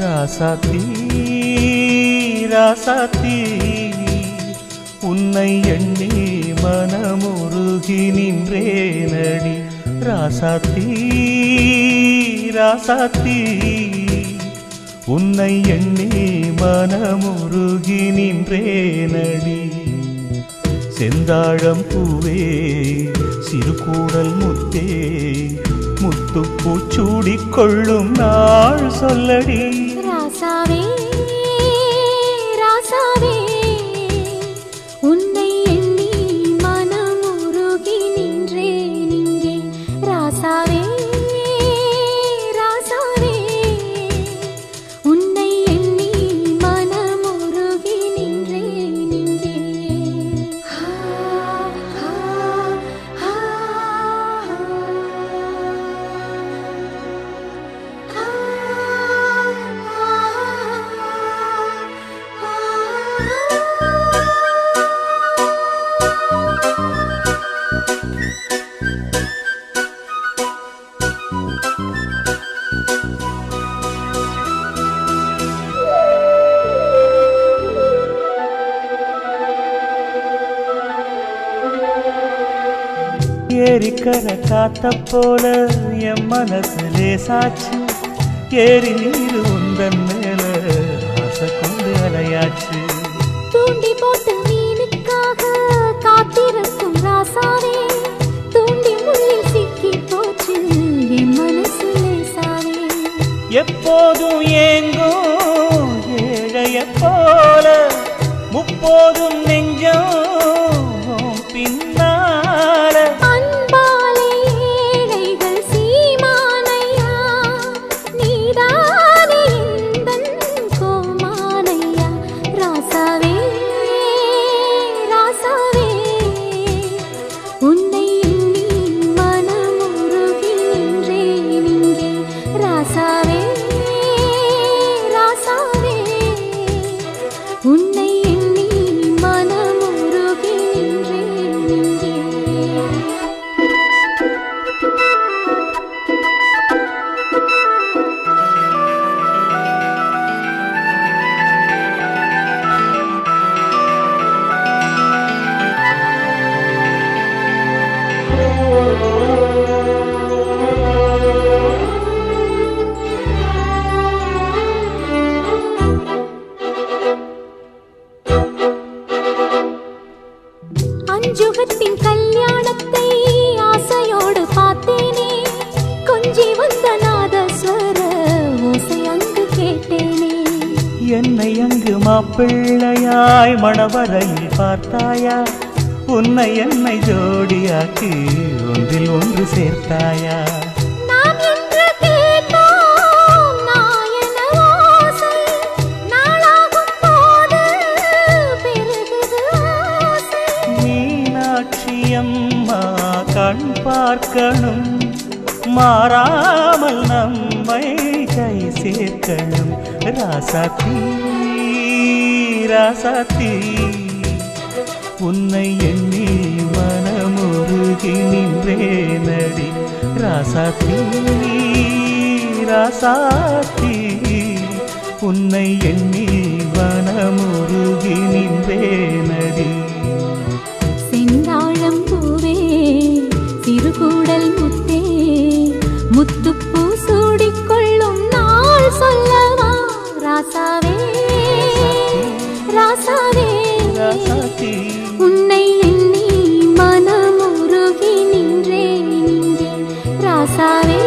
ராசாத்தி ராசாத்தி உன்னை எண்ணி மனமுருகி நின்றேனடி ராசாத்தி ராசாத்தி உன்னை எண்ணி மனமுருகி நின்றேனடி செந்தாழம் பூவே சிறுகூடல் முத்தே முத்துப்பூ சூடிக்கொள்ளும் நாள் சொல்லடி ராசாவே ராசாவே உன்னை எண்ணி மனமுருகி நின்றேன் இங்கே ராசாவே ராசாவே உன்னை எண்ணி மனமுருகி நின்றேன் இங்கே ஏரிக்கர காத்த போல என் மனசு லேசாச்சு ஏரி நீர் உந்தன் மேல ஆசை கொண்டு அலையாச்சு தூண்டி போட்டு மீனுக்காக காத்திருக்கும் ராசாவே தூண்டி முள்ளில் சிக்கி போச்சு என் மனசு லேசாவே எப்போதும் ஏங்கும் ஏழைய போல முப்போதும் நெஞ்சம் பின்னால அன்பாலே ஏழைகள் சீமானையா நீதானே எந்தன் கோமானையா ராசாவே ராசாவே உன்னை எண்ணி மனமுருகி நின்றேன் இங்கே ராசாவே ராசாவே உன்னை எண்ணி மனமுருகி நின்றேன் இங்கே அஞ்சுகத்தின் கல்யாணத்தை ஆசையோடு பார்த்தேனே கொஞ்சி வந்த நாதஸ்வர ஓசை அங்கு கேட்டேனே என்னை அங்கு மாப்பிள்ளையாய் மணவரையில் பார்த்தாயா உன்னை என்னை ஜோடியாக்கி ஒன்றில் ஒன்று சேர்த்தாயா நாம் என்று கேட்டோம் நாயன ஓசை நாளாகும் போது பெருகுது ஆசை மீனாட்சி அம்மா கண் பார்க்கணும் மாறாமல் நம்மை கை சேர்க்கணும் ராசாத்தி ராசாத்தி உன்னை எண்ணி மனமுருகி நின்றேனடி ராசாத்தி ராசாத்தி உன்னை எண்ணி மனமுருகி நின்றேனடி செந்தாழம் பூவே சிறுகூடல் முத்தே முத்துப்பூ சூடிக்கொள்ளும் நாள் சொல்லவா ராசாவே ராசாவே ராசாத்தி உன்னை எண்ணி மனமுருகி நின்றேன் இங்கே ராசாவே